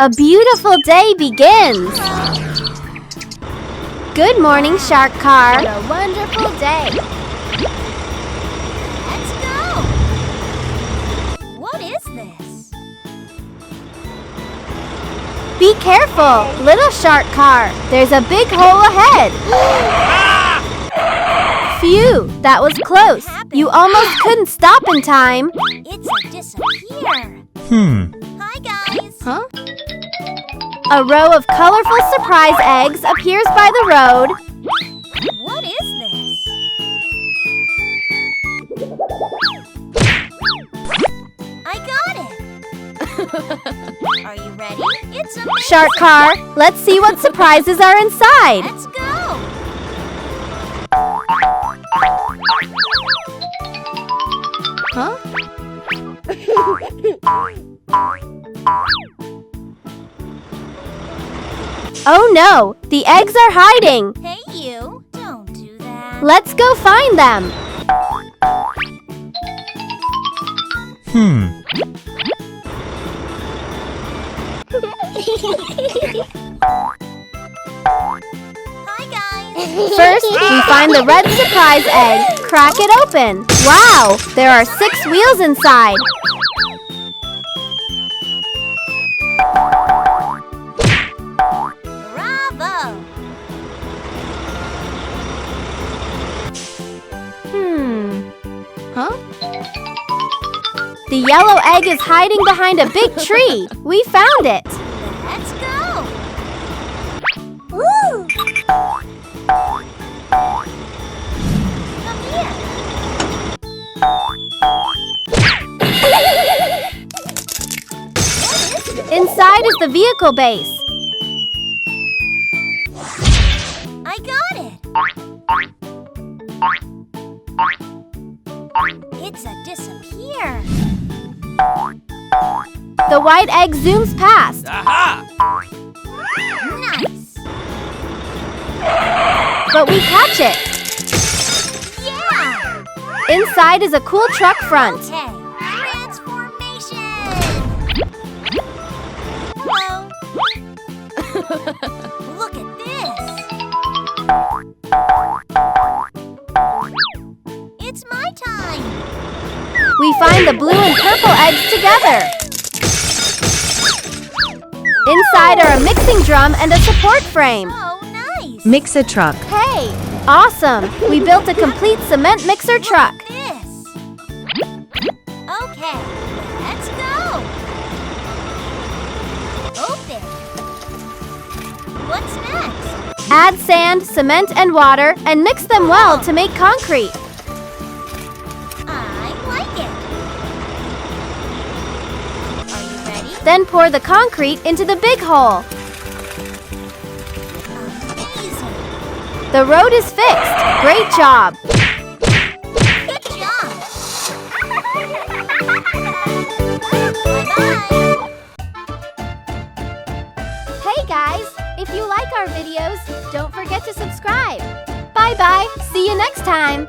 A beautiful day begins. Good morning, shark car. What a wonderful day. Let's go. What is this? Be careful, little shark car. There's a big hole ahead. Phew, that was close. You almost couldn't stop in time. It's a disappear. Hi, guys. Huh? A row of colorful surprise eggs appears by the road. What is this? I got it. Are you ready? It's amazing. Shark car, let's see what surprises are inside. Let's go. Huh? Oh no, the eggs are hiding. Hey, you. Don't do that. Let's go find them. Hi, guys. First, we find the red surprise egg. Crack it open. Wow, there are 6 wheels inside. Bravo. Huh? The yellow egg is hiding behind a big tree. We found it. Let's go. Woo. Come here. Inside is the vehicle base. I got it. It's a disappear. The white egg zooms past. Nice. But we catch it. Yeah. Inside is a cool truck front. Okay. Transformation. Hello. Look at this. It's my time. We find the blue and purple eggs together. Inside are a mixing drum and a support frame. Oh, nice. Mix a truck. Hey, awesome! We built a complete cement mixer truck. This. Okay, let's go. Open. What's next? Add sand, cement, and water and mix them well to make concrete. I like it. Are you ready? Then pour the concrete into the big hole. Amazing. The road is fixed. Great job! Good job. Bye-bye. Hey guys, if you like our videos, don't forget to subscribe. Bye-bye. See you next time.